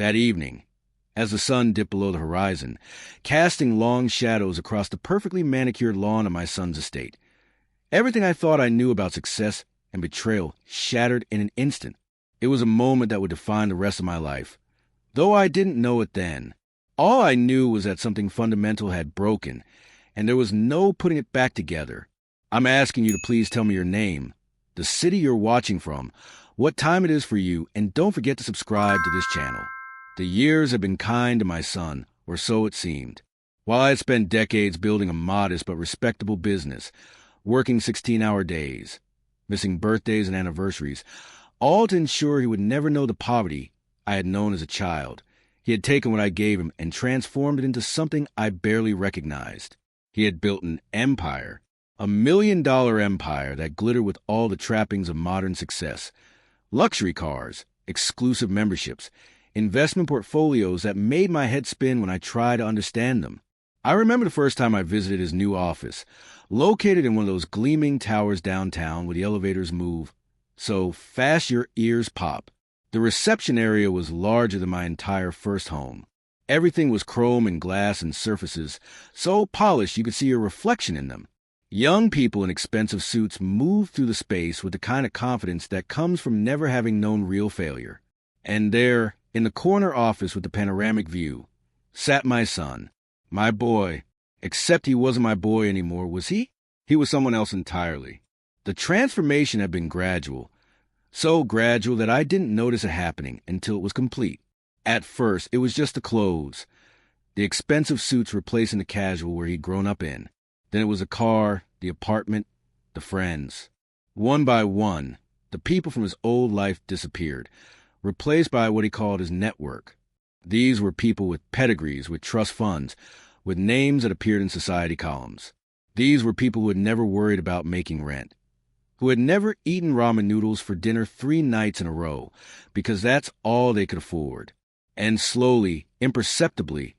That evening, as the sun dipped below the horizon, casting long shadows across the perfectly manicured lawn of my son's estate, everything I thought I knew about success and betrayal shattered in an instant. It was a moment that would define the rest of my life. Though I didn't know it then, all I knew was that something fundamental had broken, and there was no putting it back together. I'm asking you to please tell me your name, the city you're watching from, what time it is for you, and don't forget to subscribe to this channel. The years have been kind to my son, or so it seemed. While I had spent decades building a modest but respectable business, working 16-hour days, missing birthdays and anniversaries, all to ensure he would never know the poverty I had known as a child, he had taken what I gave him and transformed it into something I barely recognized. He had built an empire, a $1 million empire that glittered with all the trappings of modern success. Luxury cars, exclusive memberships, investment portfolios that made my head spin when I tried to understand them. I remember the first time I visited his new office, located in one of those gleaming towers downtown where the elevators move so fast your ears pop. The reception area was larger than my entire first home. Everything was chrome and glass and surfaces, so polished you could see your reflection in them. Young people in expensive suits moved through the space with the kind of confidence that comes from never having known real failure. And there, in the corner office with the panoramic view, sat my son, my boy, except he wasn't my boy anymore, was he? He was someone else entirely. The transformation had been gradual, so gradual that I didn't notice it happening until it was complete. At first, it was just the clothes, the expensive suits replacing the casual where he'd grown up in. Then it was the car, the apartment, the friends. One by one, the people from his old life disappeared, replaced by what he called his network. These were people with pedigrees, with trust funds, with names that appeared in society columns. These were people who had never worried about making rent, who had never eaten ramen noodles for dinner 3 nights in a row, because that's all they could afford. And slowly, imperceptibly,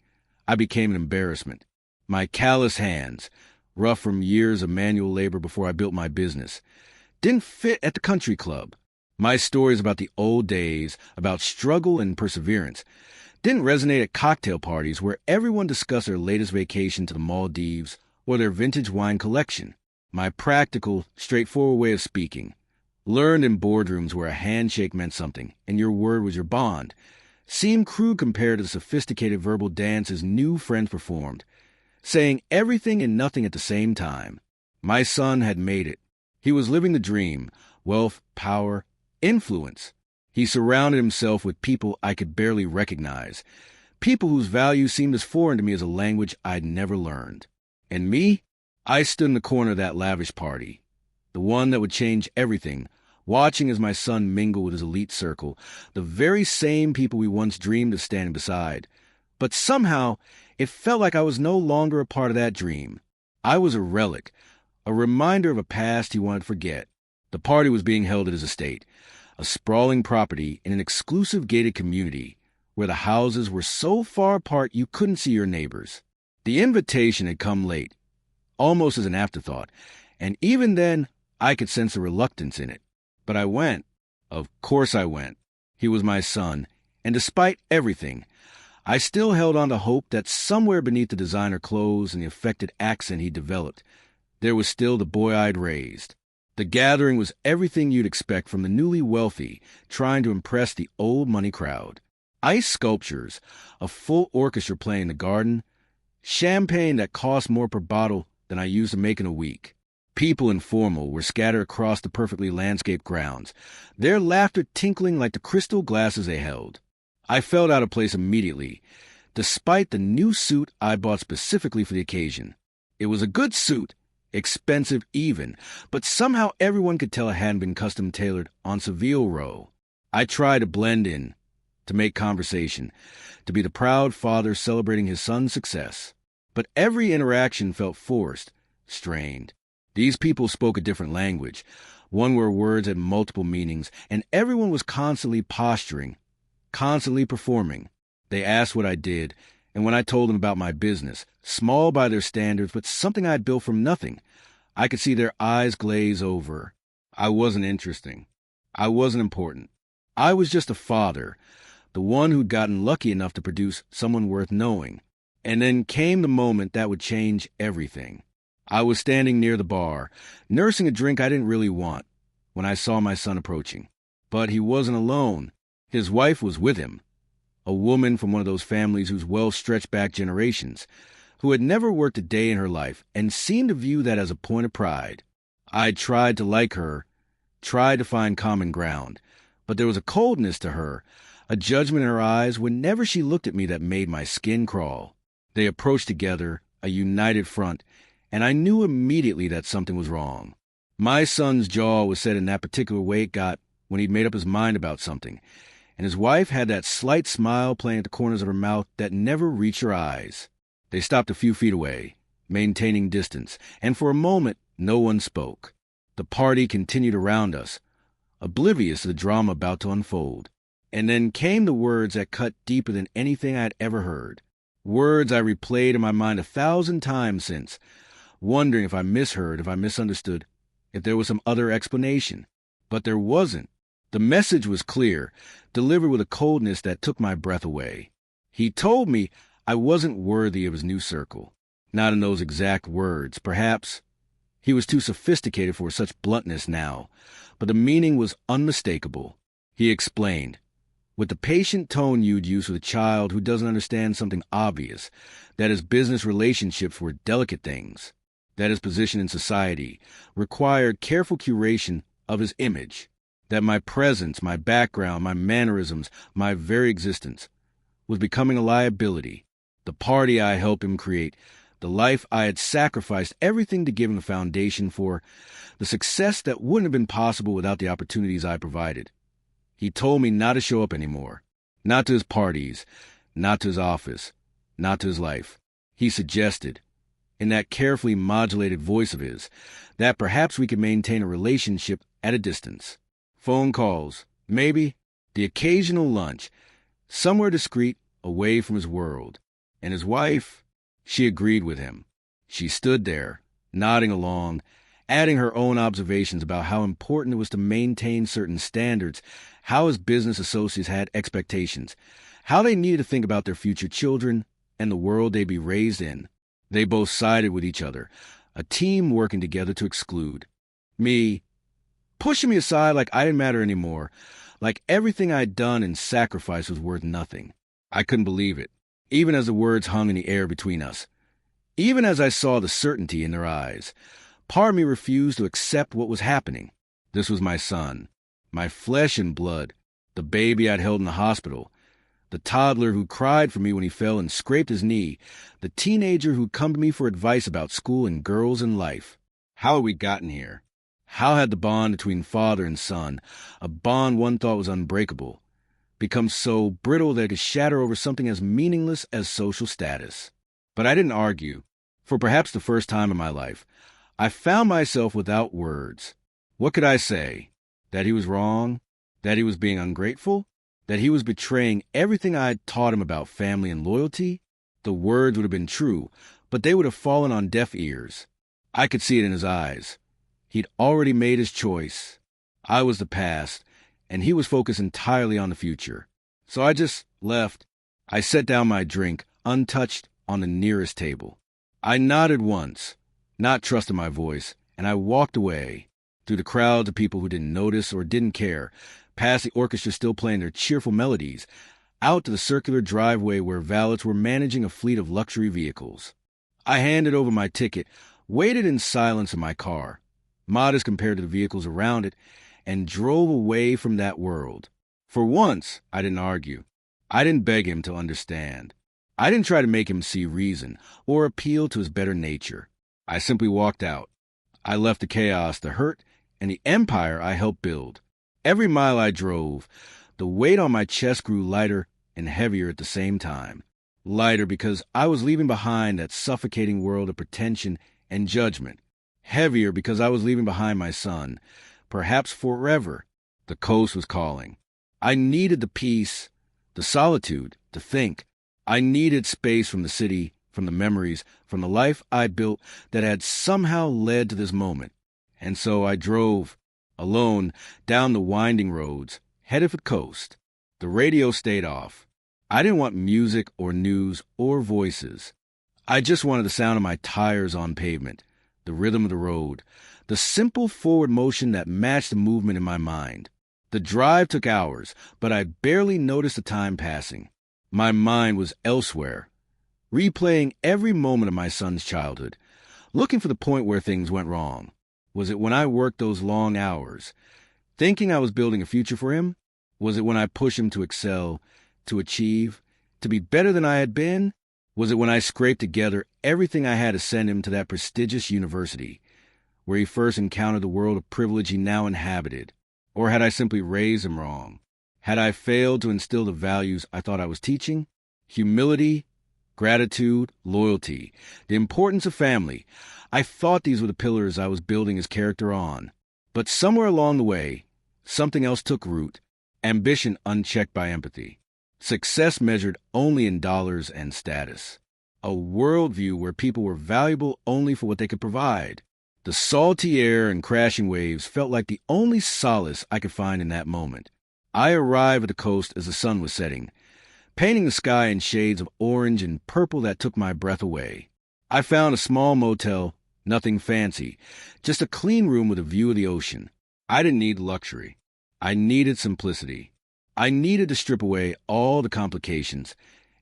I became an embarrassment. My callous hands, rough from years of manual labor before I built my business, didn't fit at the country club. My stories about the old days, about struggle and perseverance, didn't resonate at cocktail parties where everyone discussed their latest vacation to the Maldives or their vintage wine collection. My practical, straightforward way of speaking, learned in boardrooms where a handshake meant something and your word was your bond, seemed crude compared to the sophisticated verbal dance his new friends performed, saying everything and nothing at the same time. My son had made it. He was living the dream, wealth, power, influence. He surrounded himself with people I could barely recognize, people whose values seemed as foreign to me as a language I'd never learned. And me? I stood in the corner of that lavish party, the one that would change everything, watching as my son mingled with his elite circle, the very same people we once dreamed of standing beside. But somehow, it felt like I was no longer a part of that dream. I was a relic, a reminder of a past he wanted to forget. The party was being held at his estate, a sprawling property in an exclusive gated community where the houses were so far apart you couldn't see your neighbors. The invitation had come late, almost as an afterthought, and even then I could sense a reluctance in it. But I went. Of course I went. He was my son, and despite everything, I still held on to hope that somewhere beneath the designer clothes and the affected accent he developed, there was still the boy I'd raised. The gathering was everything you'd expect from the newly wealthy trying to impress the old money crowd. Ice sculptures, a full orchestra playing in the garden, champagne that cost more per bottle than I used to make in a week. People informal were scattered across the perfectly landscaped grounds, their laughter tinkling like the crystal glasses they held. I felt out of place immediately, despite the new suit I bought specifically for the occasion. It was a good suit, expensive even, but somehow everyone could tell it hadn't been custom-tailored on Savile Row. I tried to blend in, to make conversation, to be the proud father celebrating his son's success. But every interaction felt forced, strained. These people spoke a different language, one where words had multiple meanings, and everyone was constantly posturing, constantly performing. They asked what I did, and when I told them about my business, small by their standards, but something I'd built from nothing, I could see their eyes glaze over. I wasn't interesting. I wasn't important. I was just a father, the one who'd gotten lucky enough to produce someone worth knowing. And then came the moment that would change everything. I was standing near the bar, nursing a drink I didn't really want, when I saw my son approaching. But he wasn't alone. His wife was with him, a woman from one of those families whose wealth stretched back generations, who had never worked a day in her life and seemed to view that as a point of pride. I tried to like her, tried to find common ground, but there was a coldness to her, a judgment in her eyes whenever she looked at me that made my skin crawl. They approached together, a united front, and I knew immediately that something was wrong. My son's jaw was set in that particular way it got when he'd made up his mind about something, and his wife had that slight smile playing at the corners of her mouth that never reached her eyes. They stopped a few feet away, maintaining distance, and for a moment no one spoke. The party continued around us, oblivious to the drama about to unfold. And then came the words that cut deeper than anything I had ever heard. Words I replayed in my mind 1,000 times since, wondering if I misheard, if I misunderstood, if there was some other explanation. But there wasn't. The message was clear, delivered with a coldness that took my breath away. He told me I wasn't worthy of his new circle. Not in those exact words, perhaps. He was too sophisticated for such bluntness now, but the meaning was unmistakable. He explained, with the patient tone you'd use with a child who doesn't understand something obvious, that his business relationships were delicate things, that his position in society required careful curation of his image, that my presence, my background, my mannerisms, my very existence was becoming a liability. The party I helped him create, the life I had sacrificed everything to give him a foundation for, the success that wouldn't have been possible without the opportunities I provided. He told me not to show up anymore, not to his parties, not to his office, not to his life. He suggested, in that carefully modulated voice of his, that perhaps we could maintain a relationship at a distance. Phone calls, maybe, the occasional lunch, somewhere discreet, away from his world. And his wife, she agreed with him. She stood there, nodding along, adding her own observations about how important it was to maintain certain standards, how his business associates had expectations, how they needed to think about their future children and the world they'd be raised in. They both sided with each other, a team working together to exclude. Me, pushing me aside like I didn't matter anymore, like everything I'd done and sacrificed was worth nothing. I couldn't believe it, even as the words hung in the air between us. Even as I saw the certainty in their eyes, part of me refused to accept what was happening. This was my son, my flesh and blood, the baby I'd held in the hospital, the toddler who cried for me when he fell and scraped his knee, the teenager who'd come to me for advice about school and girls and life. How had we gotten here? How had the bond between father and son, a bond one thought was unbreakable, become so brittle that it could shatter over something as meaningless as social status? But I didn't argue. For perhaps the first time in my life, I found myself without words. What could I say? That he was wrong? That he was being ungrateful? That he was betraying everything I'd taught him about family and loyalty? The words would have been true, but they would have fallen on deaf ears. I could see it in his eyes. He'd already made his choice. I was the past, and he was focused entirely on the future. So I just left. I set down my drink, untouched, on the nearest table. I nodded once, not trusting my voice, and I walked away, through the crowds of people who didn't notice or didn't care, past the orchestra still playing their cheerful melodies, out to the circular driveway where valets were managing a fleet of luxury vehicles. I handed over my ticket, waited in silence in my car, modest compared to the vehicles around it, and drove away from that world. For once, I didn't argue. I didn't beg him to understand. I didn't try to make him see reason or appeal to his better nature. I simply walked out. I left the chaos, the hurt, and the empire I helped build. Every mile I drove, the weight on my chest grew lighter and heavier at the same time. Lighter because I was leaving behind that suffocating world of pretension and judgment. Heavier because I was leaving behind my son, perhaps forever. The coast was calling. I needed the peace, the solitude, to think. I needed space from the city, from the memories, from the life I built that had somehow led to this moment. And so I drove, alone, down the winding roads, headed for the coast. The radio stayed off. I didn't want music or news or voices. I just wanted the sound of my tires on pavement, the rhythm of the road, the simple forward motion that matched the movement in my mind. The drive took hours, but I barely noticed the time passing. My mind was elsewhere, replaying every moment of my son's childhood, looking for the point where things went wrong. Was it when I worked those long hours, thinking I was building a future for him? Was it when I pushed him to excel, to achieve, to be better than I had been? Was it when I scraped together everything I had to send him to that prestigious university, where he first encountered the world of privilege he now inhabited? Or had I simply raised him wrong? Had I failed to instill the values I thought I was teaching? Humility, gratitude, loyalty, the importance of family. I thought these were the pillars I was building his character on. But somewhere along the way, something else took root, ambition unchecked by empathy. Success measured only in dollars and status. A worldview where people were valuable only for what they could provide. The salty air and crashing waves felt like the only solace I could find in that moment. I arrived at the coast as the sun was setting, painting the sky in shades of orange and purple that took my breath away. I found a small motel, nothing fancy, just a clean room with a view of the ocean. I didn't need luxury. I needed simplicity. I needed to strip away all the complications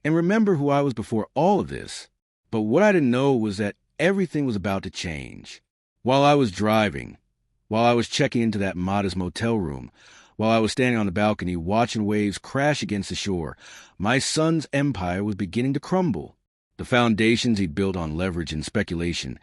and remember who I was before all of this. But what I didn't know was that everything was about to change. While I was driving, while I was checking into that modest motel room, while I was standing on the balcony watching waves crash against the shore, my son's empire was beginning to crumble. The foundations he'd built on leverage and speculation,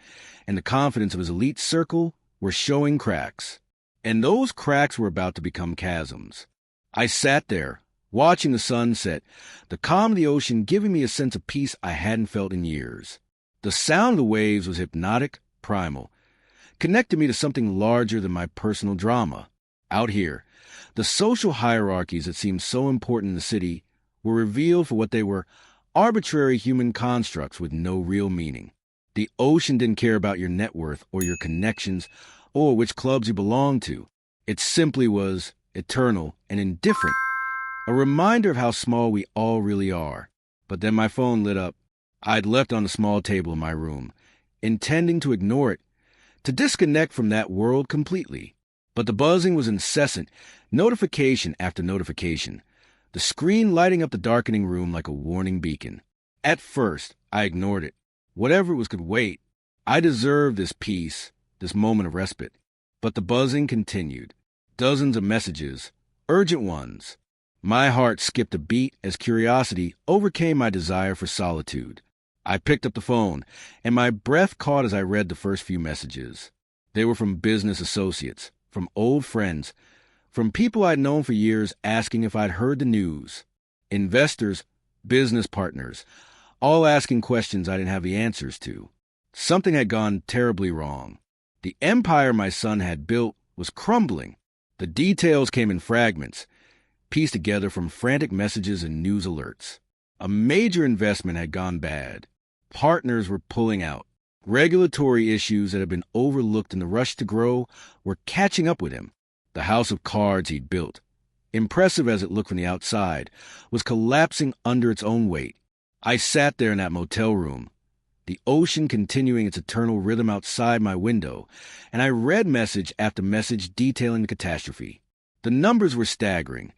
and the confidence of his elite circle were showing cracks. And those cracks were about to become chasms. I sat there, watching the sun set, the calm of the ocean giving me a sense of peace I hadn't felt in years. The sound of the waves was hypnotic, primal, connected me to something larger than my personal drama. Out here, the social hierarchies that seemed so important in the city were revealed for what they were: arbitrary human constructs with no real meaning. The ocean didn't care about your net worth or your connections or which clubs you belonged to. It simply was eternal and indifferent, a reminder of how small we all really are. But then my phone lit up. I'd left on the small table in my room, intending to ignore it, to disconnect from that world completely. But the buzzing was incessant, notification after notification, the screen lighting up the darkening room like a warning beacon. At first, I ignored it. Whatever it was could wait. I deserved this peace, this moment of respite. But the buzzing continued. Dozens of messages, urgent ones. My heart skipped a beat as curiosity overcame my desire for solitude. I picked up the phone, and my breath caught as I read the first few messages. They were from business associates, from old friends, from people I'd known for years asking if I'd heard the news. Investors, business partners, all asking questions I didn't have the answers to. Something had gone terribly wrong. The empire my son had built was crumbling. The details came in fragments, pieced together from frantic messages and news alerts. A major investment had gone bad. Partners were pulling out. Regulatory issues that had been overlooked in the rush to grow were catching up with him. The house of cards he'd built, impressive as it looked from the outside, was collapsing under its own weight. I sat there in that motel room, the ocean continuing its eternal rhythm outside my window, and I read message after message detailing the catastrophe. The numbers were staggering.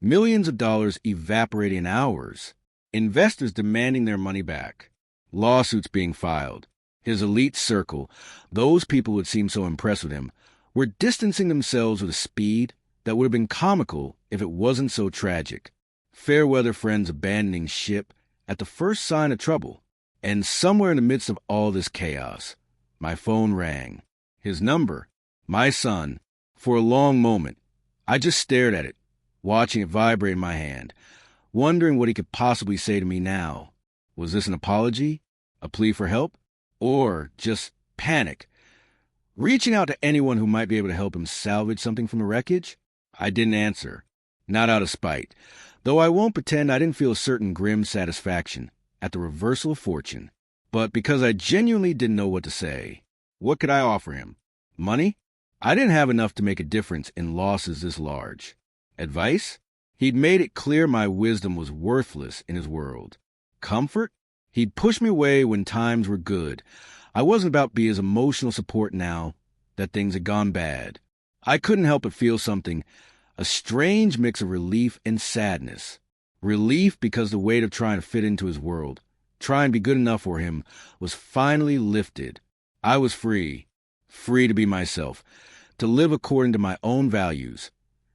Millions of dollars evaporating in hours. Investors demanding their money back. Lawsuits being filed. His elite circle, those people who had seemed so impressed with him, were distancing themselves with a speed that would have been comical if it wasn't so tragic. Fair-weather friends abandoning ship at the first sign of trouble. And somewhere in the midst of all this chaos, my phone rang. His number, my son. For a long moment, I just stared at it, watching it vibrate in my hand, wondering what he could possibly say to me now. Was this an apology? A plea for help? Or just panic? Reaching out to anyone who might be able to help him salvage something from the wreckage? I didn't answer. Not out of spite, though I won't pretend I didn't feel a certain grim satisfaction at the reversal of fortune, but because I genuinely didn't know what to say. What could I offer him? Money? I didn't have enough to make a difference in losses this large. Advice? He'd made it clear my wisdom was worthless in his world. Comfort? He'd pushed me away when times were good. I wasn't about to be his emotional support now that things had gone bad. I couldn't help but feel something, a strange mix of relief and sadness. Relief because the weight of trying to fit into his world, trying to be good enough for him, was finally lifted. I was free to be myself, to live according to my own values,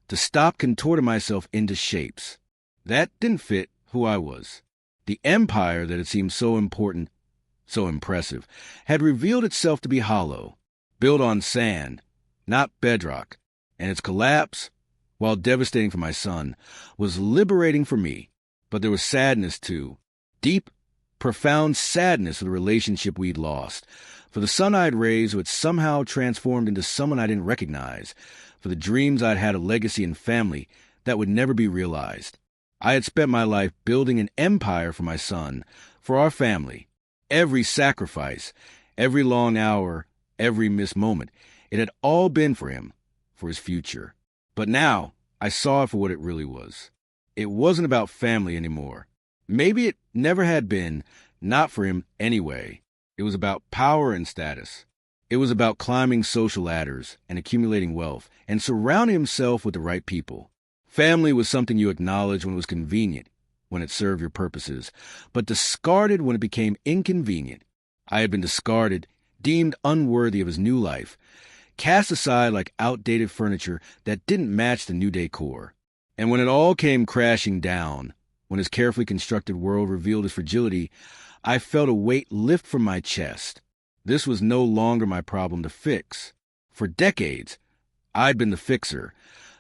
to stop contorting myself into shapes that didn't fit who I was. The empire that had seemed so important, so impressive, had revealed itself to be hollow, built on sand, not bedrock, and its collapse, while devastating for my son, was liberating for me. But there was sadness, too. Deep, profound sadness for the relationship we'd lost, for the son I'd raised who had somehow transformed into someone I didn't recognize, for the dreams I'd had of legacy and family that would never be realized. I had spent my life building an empire for my son, for our family. Every sacrifice, every long hour, every missed moment, it had all been for him, for his future. But now, I saw it for what it really was. It wasn't about family anymore. Maybe it never had been, not for him anyway. It was about power and status. It was about climbing social ladders and accumulating wealth and surrounding himself with the right people. Family was something you acknowledged when it was convenient, when it served your purposes, but discarded when it became inconvenient. I had been discarded, deemed unworthy of his new life, cast aside like outdated furniture that didn't match the new decor. And when it all came crashing down, when his carefully constructed world revealed his fragility, I felt a weight lift from my chest. This was no longer my problem to fix. For decades, I'd been the fixer,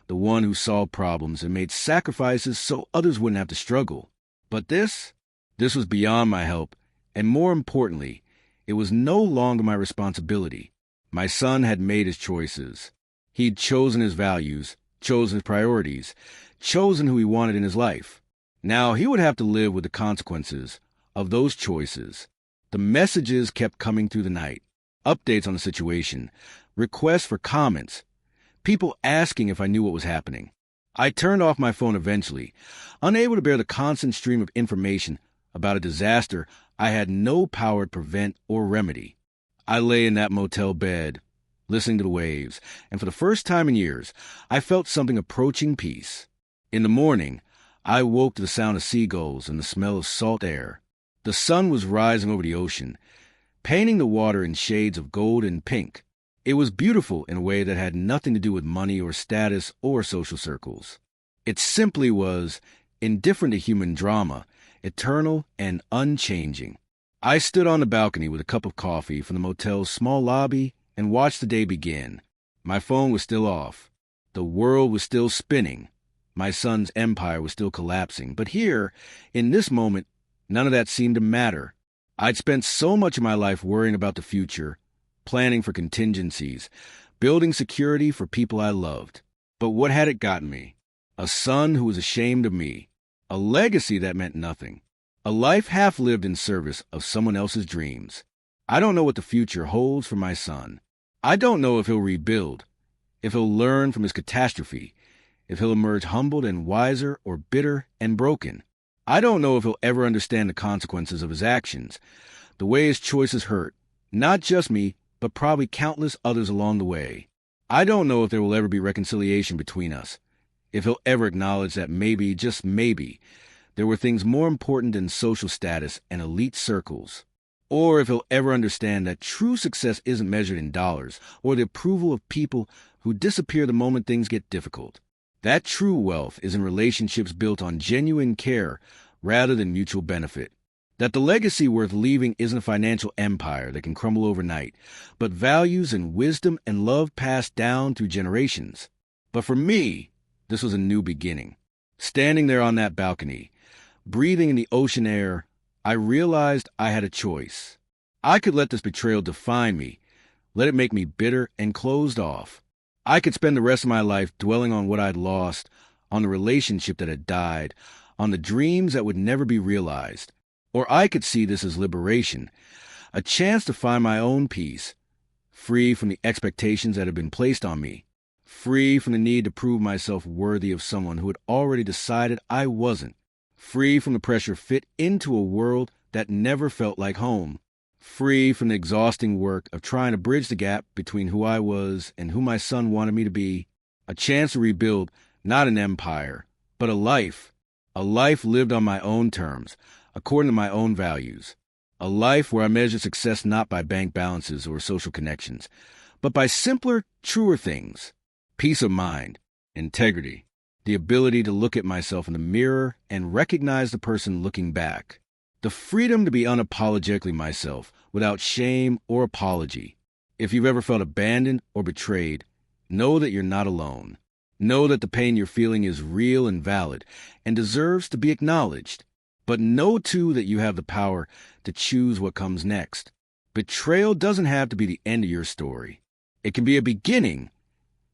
the one who solved problems and made sacrifices so others wouldn't have to struggle. But this was beyond my help, and more importantly, it was no longer my responsibility. My son had made his choices. He'd chosen his values, chosen his priorities, chosen who he wanted in his life. Now he would have to live with the consequences of those choices. The messages kept coming through the night. Updates on the situation, requests for comments, people asking if I knew what was happening. I turned off my phone eventually, unable to bear the constant stream of information about a disaster I had no power to prevent or remedy. I lay in that motel bed, listening to the waves, and for the first time in years, I felt something approaching peace. In the morning, I woke to the sound of seagulls and the smell of salt air. The sun was rising over the ocean, painting the water in shades of gold and pink. It was beautiful in a way that had nothing to do with money or status or social circles. It simply was, indifferent to human drama, eternal and unchanging. I stood on the balcony with a cup of coffee from the motel's small lobby and watched the day begin. My phone was still off. The world was still spinning. My son's empire was still collapsing. But here, in this moment, none of that seemed to matter. I'd spent so much of my life worrying about the future, planning for contingencies, building security for people I loved. But what had it gotten me? A son who was ashamed of me. A legacy that meant nothing. A life half lived in service of someone else's dreams. I don't know what the future holds for my son. I don't know if he'll rebuild, if he'll learn from his catastrophe, if he'll emerge humbled and wiser or bitter and broken. I don't know if he'll ever understand the consequences of his actions, the way his choices hurt, not just me, but probably countless others along the way. I don't know if there will ever be reconciliation between us, if he'll ever acknowledge that maybe, just maybe, there were things more important than social status and elite circles, or if he'll ever understand that true success isn't measured in dollars or the approval of people who disappear the moment things get difficult. That true wealth is in relationships built on genuine care rather than mutual benefit. That the legacy worth leaving isn't a financial empire that can crumble overnight, but values and wisdom and love passed down through generations. But for me, this was a new beginning. Standing there on that balcony, breathing in the ocean air, I realized I had a choice. I could let this betrayal define me, let it make me bitter and closed off. I could spend the rest of my life dwelling on what I'd lost, on the relationship that had died, on the dreams that would never be realized. Or I could see this as liberation, a chance to find my own peace, free from the expectations that had been placed on me. Free from the need to prove myself worthy of someone who had already decided I wasn't. Free from the pressure fit into a world that never felt like home. Free from the exhausting work of trying to bridge the gap between who I was and who my son wanted me to be. A chance to rebuild not an empire, but a life. A life lived on my own terms, according to my own values. A life where I measure success not by bank balances or social connections, but by simpler, truer things. Peace of mind, integrity, the ability to look at myself in the mirror and recognize the person looking back. The freedom to be unapologetically myself, without shame or apology. If you've ever felt abandoned or betrayed, know that you're not alone. Know that the pain you're feeling is real and valid and deserves to be acknowledged. But know, too, that you have the power to choose what comes next. Betrayal doesn't have to be the end of your story. It can be a beginning.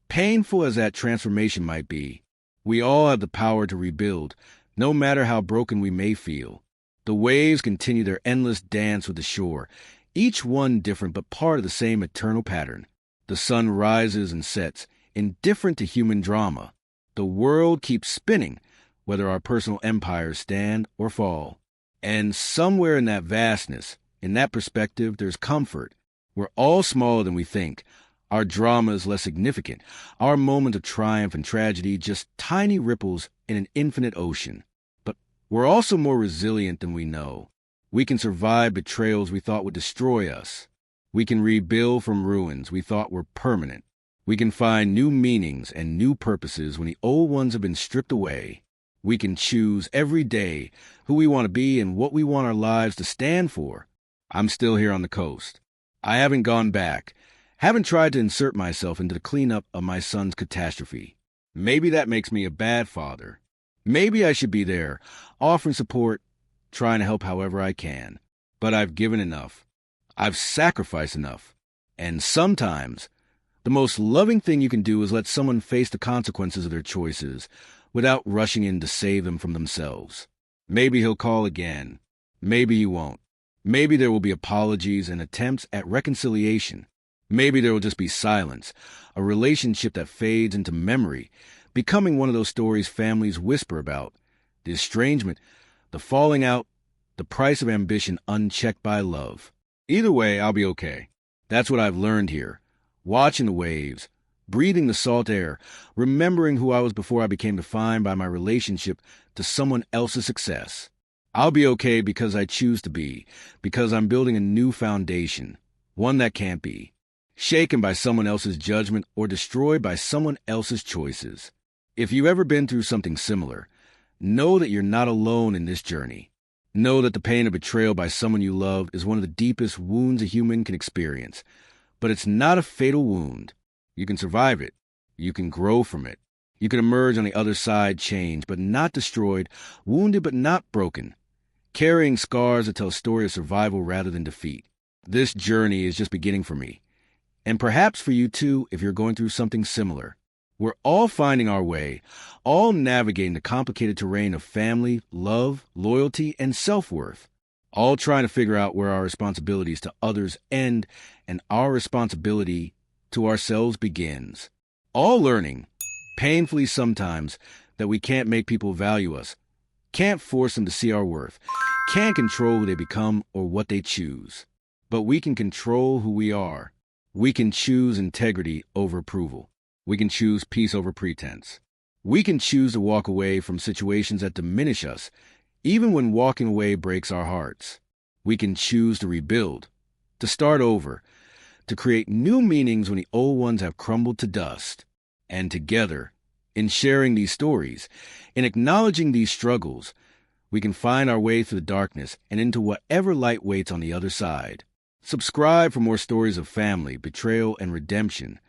Painful as that transformation might be, we all have the power to rebuild, no matter how broken we may feel. The waves continue their endless dance with the shore, each one different but part of the same eternal pattern. The sun rises and sets, indifferent to human drama. The world keeps spinning, whether our personal empires stand or fall. And somewhere in that vastness, in that perspective, there's comfort. We're all smaller than we think. Our drama is less significant. Our moment of triumph and tragedy just tiny ripples in an infinite ocean. But we're also more resilient than we know. We can survive betrayals we thought would destroy us. We can rebuild from ruins we thought were permanent. We can find new meanings and new purposes when the old ones have been stripped away. We can choose every day who we want to be and what we want our lives to stand for. I'm still here on the coast. I haven't gone back. Haven't tried to insert myself into the cleanup of my son's catastrophe. Maybe that makes me a bad father. Maybe I should be there, offering support, trying to help however I can. But I've given enough. I've sacrificed enough. And sometimes, the most loving thing you can do is let someone face the consequences of their choices without rushing in to save them from themselves. Maybe he'll call again. Maybe he won't. Maybe there will be apologies and attempts at reconciliation. Maybe there will just be silence, a relationship that fades into memory, becoming one of those stories families whisper about. The estrangement, the falling out, the price of ambition unchecked by love. Either way, I'll be okay. That's what I've learned here. Watching the waves, breathing the salt air, remembering who I was before I became defined by my relationship to someone else's success. I'll be okay because I choose to be, because I'm building a new foundation, one that can't be shaken by someone else's judgment or destroyed by someone else's choices. If you've ever been through something similar, know that you're not alone in this journey. Know that the pain of betrayal by someone you love is one of the deepest wounds a human can experience. But it's not a fatal wound. You can survive it. You can grow from it. You can emerge on the other side changed, but not destroyed, wounded but not broken, carrying scars that tell a story of survival rather than defeat. This journey is just beginning for me. And perhaps for you too, if you're going through something similar. We're all finding our way, all navigating the complicated terrain of family, love, loyalty, and self-worth, all trying to figure out where our responsibilities to others end and our responsibility to ourselves begins. All learning, painfully sometimes, that we can't make people value us, can't force them to see our worth, can't control who they become or what they choose. But we can control who we are. We can choose integrity over approval. We can choose peace over pretense. We can choose to walk away from situations that diminish us, even when walking away breaks our hearts. We can choose to rebuild, to start over, to create new meanings when the old ones have crumbled to dust. And together, in sharing these stories, in acknowledging these struggles, we can find our way through the darkness and into whatever light waits on the other side. Subscribe for more stories of family, betrayal, and redemption.